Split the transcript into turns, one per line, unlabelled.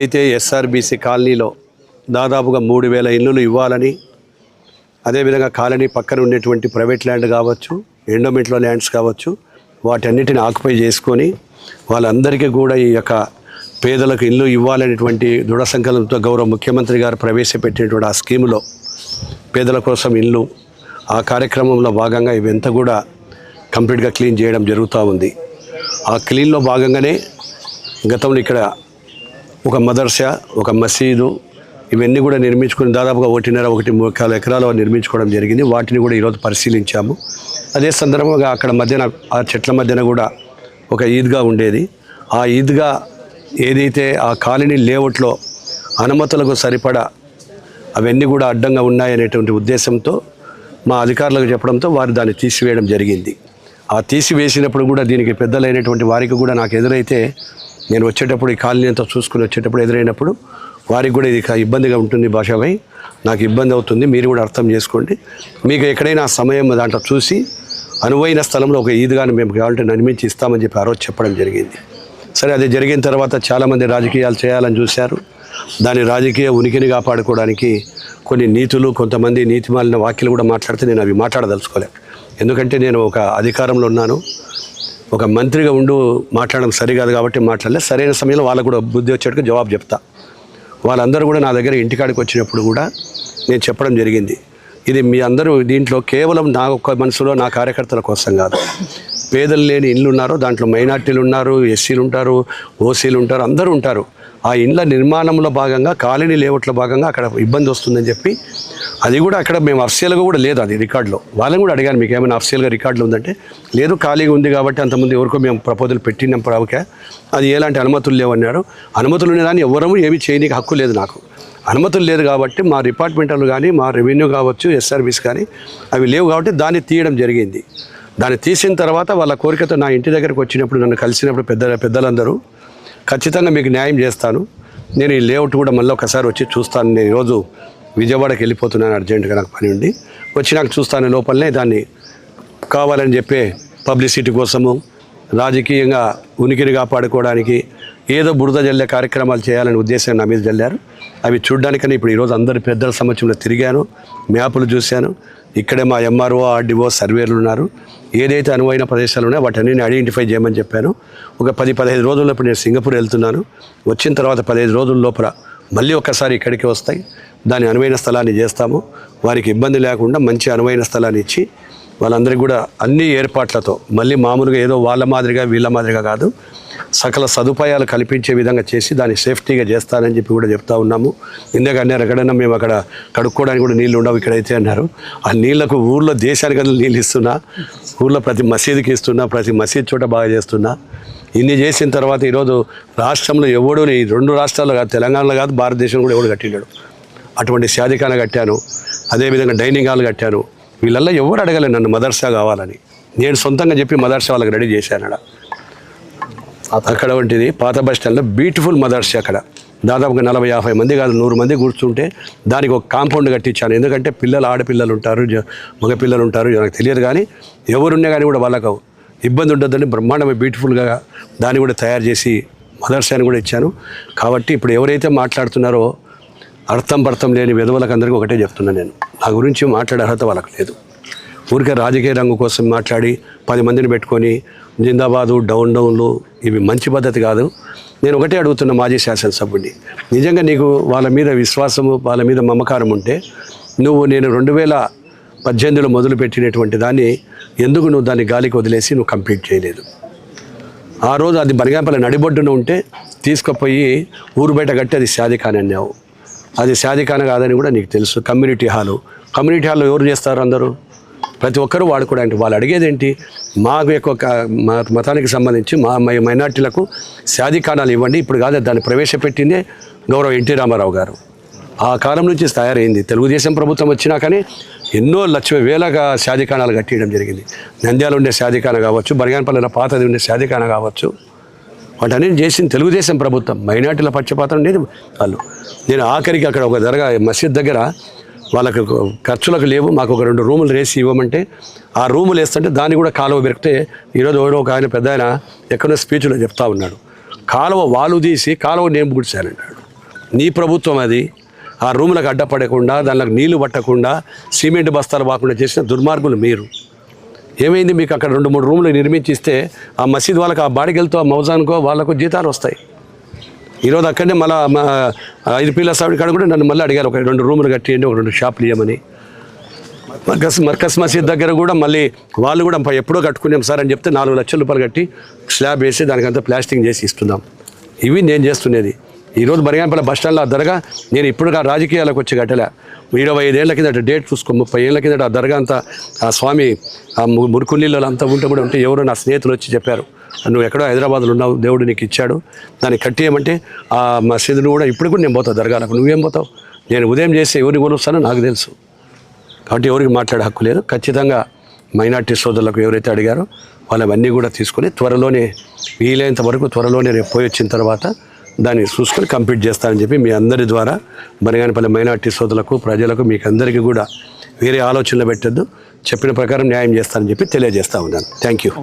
అయితే ఎస్ఆర్బీసీ కాలనీలో దాదాపుగా 3000 ఇళ్ళు ఇవ్వాలని, అదేవిధంగా కాలనీ పక్కన ఉండేటువంటి ప్రైవేట్ ల్యాండ్ కావచ్చు, ఎండోమెంట్లో ల్యాండ్స్ కావచ్చు, వాటన్నిటిని ఆక్యుపై చేసుకొని వాళ్ళందరికీ కూడా ఈ యొక్క పేదలకు ఇల్లు ఇవ్వాలనేటువంటి దృఢ సంకల్పంతో గౌరవ ముఖ్యమంత్రి గారు ప్రవేశపెట్టినటువంటి ఆ స్కీములో పేదల కోసం ఇల్లు, ఆ కార్యక్రమంలో భాగంగా ఇవంతా కూడా కంప్లీట్గా క్లీన్ చేయడం జరుగుతూ ఉంది. ఆ క్లీన్లో భాగంగానే గతంలో ఇక్కడ ఒక మదర్సా, ఒక మసీదు, ఇవన్నీ కూడా నిర్మించుకుని దాదాపుగా 1.5-1.3 ఎకరాలు నిర్మించుకోవడం జరిగింది. వాటిని కూడా ఈరోజు పరిశీలించాము. అదే సందర్భంగా అక్కడ మధ్యన ఆ చెట్ల మధ్యన కూడా ఒక ఈద్గా ఉండేది. ఆ ఈద్గా ఏదైతే ఆ కాలనీ లేఅవుట్లో అనుమతులకు సరిపడా అవన్నీ కూడా అడ్డంగా ఉన్నాయనేటువంటి ఉద్దేశంతో మా అధికారులకు చెప్పడంతో వారు దాన్ని తీసివేయడం జరిగింది. ఆ తీసివేసినప్పుడు కూడా దీనికి పెద్దలైనటువంటి వారికి కూడా నాకు ఎదురైతే, నేను వచ్చేటప్పుడు ఈ కాలనీ అంతా చూసుకుని వచ్చేటప్పుడు ఎదురైనప్పుడు వారికి కూడా ఇది ఇబ్బందిగా ఉంటుంది, భాషపై నాకు ఇబ్బంది అవుతుంది, మీరు కూడా అర్థం చేసుకోండి, మీకు ఎక్కడైనా సమయం దాంట్లో చూసి అనువైన స్థలంలో ఒక ఈద్గాని మేము కావాలంటే నిర్మించి ఇస్తామని చెప్పి ఆ రోజు చెప్పడం జరిగింది. సరే, అది జరిగిన తర్వాత చాలామంది రాజకీయాలు చేయాలని చూశారు. దాని రాజకీయ ఉనికిని కాపాడుకోవడానికి కొన్ని నీతులు, కొంతమంది నీతిమాలిన వాక్యాలు కూడా మాట్లాడితే నేను అవి మాట్లాడదలుచుకోలే. ఎందుకంటే నేను ఒక అధికారంలో ఉన్నాను, ఒక మంత్రిగా మాట్లాడడం సరికాదు కాబట్టి మాట్లాడలే. సరైన సమయంలో వాళ్ళకు కూడా బుద్ధి వచ్చేట్టుగా జవాబు చెప్తా. వాళ్ళందరూ కూడా నా దగ్గర ఇంటికాడికి వచ్చినప్పుడు కూడా నేను చెప్పడం జరిగింది, ఇది మీ అందరూ దీంట్లో కేవలం నా ఒక్క మనసులో నా కార్యకర్తల కోసం కాదు. పేదలు లేని ఇళ్ళు ఉన్నారో దాంట్లో మైనార్టీలు ఉన్నారు, ఎస్సీలు ఉంటారు, ఓసీలు ఉంటారు, అందరూ ఉంటారు. ఆ ఇండ్ల నిర్మాణంలో భాగంగా కాలనీ లేఅవుట్లో భాగంగా అక్కడ ఇబ్బంది వస్తుందని చెప్పి, అది కూడా అక్కడ మేము అఫ్సియల్గా కూడా లేదు, అది రికార్డులో. వాళ్ళని కూడా అడిగాను, మీకు ఏమైనా అఫ్సియల్గా రికార్డులు ఉందంటే లేదు, ఖాళీగా ఉంది కాబట్టి అంతమంది ఎవరికో మేము ప్రపోజల్ పెట్టినాం ప్రభుకే, అది ఎలాంటి అనుమతులు లేవన్నారు. అనుమతులు ఉన్నదాన్ని ఎవరూ ఏమీ చేయడానికి హక్కు లేదు నాకు. అనుమతులు లేదు కాబట్టి మా డిపార్ట్మెంట్లు కానీ, మా రెవెన్యూ కావచ్చు, ఎస్ఆర్బీస్ కానీ అవి లేవు కాబట్టి దాన్ని తీయడం జరిగింది. దాన్ని తీసిన తర్వాత వాళ్ళ కోరికతో నా ఇంటి దగ్గరకు వచ్చినప్పుడు, నన్ను కలిసినప్పుడు పెద్దలందరూ ఖచ్చితంగా మీకు న్యాయం చేస్తాను, నేను ఈ లేఅవుట్ కూడా మళ్ళీ ఒకసారి వచ్చి చూస్తాను, నేను ఈరోజు విజయవాడకి వెళ్ళిపోతున్నాను, అర్జెంటుగా నాకు పని ఉండి వచ్చి నాకు చూస్తాను, లోపలనే దాన్ని కావాలని చెప్పే పబ్లిసిటీ కోసము, రాజకీయంగా ఉనికిని కాపాడుకోవడానికి ఏదో బురద జల్లే కార్యక్రమాలు చేయాలనే ఉద్దేశం నా మీద జల్లారు. అవి చూడడానికని ఇప్పుడు ఈరోజు అందరి పెద్దల సమక్షంలో తిరిగాను, మ్యాపులు చూశాను. ఇక్కడే మా ఎంఆర్ఓ, ఆర్డీఓ, సర్వేలు ఉన్నారు. ఏదైతే అనువైన ప్రదేశాలు ఉన్నాయో వాటన్ని ఐడెంటిఫై చేయమని చెప్పాను. ఒక 10-15 రోజుల్లో ఇప్పుడు నేను సింగపూర్ వెళ్తున్నాను. వచ్చిన తర్వాత 15 రోజుల లోపల మళ్ళీ ఒక్కసారి ఇక్కడికి వస్తాయి. దాని అనువైన స్థలాన్ని చేస్తాము. వారికి ఇబ్బంది లేకుండా మంచి అనువైన స్థలాన్ని ఇచ్చి వాళ్ళందరికీ కూడా అన్ని ఏర్పాట్లతో, మళ్ళీ మామూలుగా ఏదో వాళ్ళ మాదిరిగా వీళ్ళ మాదిరిగా కాదు, సకల సదుపాయాలు కల్పించే విధంగా చేసి దాన్ని సేఫ్టీగా చేస్తానని చెప్పి కూడా చెప్తా ఉన్నాము. ఇందాక అన్నారు, ఎక్కడైనా మేము అక్కడ కడుక్కోవడానికి కూడా నీళ్ళు ఉండవు ఇక్కడైతే అన్నారు. ఆ నీళ్లకు ఊళ్ళో దేశానికి నీళ్ళు ఇస్తున్నా, ఊళ్ళో ప్రతి మసీదుకి ఇస్తున్నా, ప్రతి మసీద్ చోట బాగా చేస్తున్నా. ఇన్ని చేసిన తర్వాత ఈరోజు రాష్ట్రంలో ఎవడు, ఈ 2 రాష్ట్రాల్లో కాదు, తెలంగాణలో కాదు, భారతదేశంలో కూడా ఎవడు కట్టినాడు. అటువంటి షాదీఖానా కట్టాను, అదేవిధంగా డైనింగ్ హాల్ కట్టాను. వీళ్ళల్లో ఎవరు అడగలేదు నన్ను మదర్సా కావాలని. నేను సొంతంగా చెప్పి మదర్సా వాళ్ళకి రెడీ చేశాను. అక్కడ వంటిది పాత బస్ స్టాండ్లో బ్యూటిఫుల్ మదర్సా. అక్కడ దాదాపుగా 40-50 మంది కాదు, 100 మంది కూర్చుంటే దానికి ఒక కాంపౌండ్ కట్టించాను. ఎందుకంటే పిల్లలు, ఆడపిల్లలు ఉంటారు, మగపిల్లలు ఉంటారు, నాకు తెలియదు, కానీ ఎవరున్నా కానీ కూడా వాళ్ళకు ఇబ్బంది ఉండొద్దని బ్రహ్మాండమైన బ్యూటిఫుల్గా దాన్ని కూడా తయారు చేసి మదర్సాని కూడా ఇచ్చాను. కాబట్టి ఇప్పుడు ఎవరైతే మాట్లాడుతున్నారో అర్థం లేని విధవలకు అందరికీ ఒకటే చెప్తున్నాను, నేను నా గురించి మాట్లాడే అర్హత వాళ్ళకు లేదు. ఊరికే రాజకీయ రంగు కోసం మాట్లాడి 10 మందిని పెట్టుకొని జిందాబాదు, డౌన్లు, ఇవి మంచి పద్ధతి కాదు. నేను ఒకటే అడుగుతున్న మాజీ శాసనసభ్యుడిని, నిజంగా నీకు వాళ్ళ మీద విశ్వాసము, వాళ్ళ మీద మమకారం ఉంటే నేను 2018లో మొదలుపెట్టినటువంటి దాన్ని ఎందుకు నువ్వు దాన్ని గాలికి వదిలేసి నువ్వు కంప్లీట్ చేయలేదు? ఆ రోజు అది బనగాంపల్లి నడిబొడ్డున ఉంటే తీసుకుపోయి ఊరు బయట కట్టి అది షాదీఖానా అన్నావు. అది షాదీఖానా కాదని కూడా నీకు తెలుసు. కమ్యూనిటీ హాల్లో ఎవరు చేస్తారు? అందరూ, ప్రతి ఒక్కరూ వాడుకోవడానికి. వాళ్ళు అడిగేది ఏంటి? మాకు మా మతానికి సంబంధించి మా మైనార్టీలకు షాదీఖానాలు ఇవ్వండి. ఇప్పుడు కాదు, దాన్ని ప్రవేశపెట్టిందే గౌరవ ఎన్టీ రామారావు గారు. ఆ కాలం నుంచి తయారైంది. తెలుగుదేశం ప్రభుత్వం వచ్చినా కానీ ఎన్నో వేలగా షాదీఖానాలు కట్టియడం జరిగింది. నంద్యాల ఉండే షాదీఖానా కావచ్చు, బనగానపల్లిలో పాతది ఉండే షాదీఖానా కావచ్చు, వాటన్నీ చేసింది తెలుగుదేశం ప్రభుత్వం. మైనార్టీల పక్షపాతం ఉండేది వాళ్ళు. నేను ఆఖరికి అక్కడ ఒక దర్గా మసీద్ దగ్గర వాళ్ళకు ఖర్చులకు లేవు, మాకు ఒక 2 రూములు వేసి ఇవ్వమంటే ఆ రూములు వేస్తుంటే దాన్ని కూడా కాలువ పెరిగితే ఈరోజు ఎవరో ఒక పెద్ద ఆయన ఎక్కడో స్పీచ్లో చెప్తా ఉన్నాడు, కాలువ వాళ్ళు తీసి కాలువ నేను పూడ్చానంటాడు. నీ ప్రభుత్వం అది. ఆ రూములకు అడ్డపడకుండా, దానిలోకి నీళ్లు పట్టకుండా, సిమెంట్ బస్తాలు వాకుండా చేసిన దుర్మార్గులు మీరు. ఏమైంది, మీకు అక్కడ 2-3 రూములు నిర్మించిస్తే ఆ మసీద్ వాళ్ళకి, ఆ బాడిగలతో, ఆ మౌజాన్కో వాళ్ళకు జీతాలు వస్తాయి. ఈరోజు అక్కడనే మళ్ళీ 5 పీల సావిడి కాడ కూడా నన్ను మళ్ళీ అడిగారు, ఒక 2 రూములు కట్టియండి, ఒక 2 షాపులు ఇవ్వమని. మర్కస్ మసీద్ దగ్గర కూడా మళ్ళీ వాళ్ళు కూడా ఎప్పుడో కట్టుకున్నాం సార్ అని చెప్తే 4 లక్షల రూపాయలు కట్టి స్లాబ్ వేసి దానికంతా ప్లాస్టింగ్ చేసి ఇస్తున్నాం. ఇవి నేను చేస్తున్నది. ఈరోజు బరిగానపల్లి బస్ స్టాండ్లో ఆ దర్గా నేను ఇప్పుడు రాజకీయాలకు వచ్చి కట్టలే. 25 ఏళ్ల కిందట డేట్ చూసుకో, 30 ఏళ్ల కిందట ఆ దర్గా అంతా, ఆ స్వామి ఆ మురుకునీళ్ళు అంతా ఉంటే ఎవరో నా స్నేహితులు వచ్చి చెప్పారు, నువ్వు ఎక్కడో హైదరాబాద్లో ఉన్నావు, దేవుడు నీకు ఇచ్చాడు, దాన్ని కట్టేయమంటే ఆ మసీదును కూడా ఇప్పుడు కూడా నేను పోతావు దర్గాలకు. నువ్వేం పోతావు? నేను ఉదయం చేసి ఎవరిని కొనుస్తానో నాకు తెలుసు. కాబట్టి ఎవరికి మాట్లాడే హక్కు లేదు. ఖచ్చితంగా మైనార్టీ సోదరులకు ఎవరైతే అడిగారో వాళ్ళవన్నీ కూడా తీసుకొని త్వరలోనే, వీలైనంత వరకు త్వరలోనే రేపు పోయి వచ్చిన తర్వాత దాన్ని చూసుకొని కంప్లీట్ చేస్తానని చెప్పి మీ అందరి ద్వారా బనగానపల్లి మైనార్టీ సోదరులకు, ప్రజలకు, మీకు అందరికీ కూడా వేరే ఆలోచనలు పెట్టద్దు, చెప్పిన ప్రకారం న్యాయం చేస్తానని చెప్పి తెలియజేస్తా ఉన్నాను. Thank you.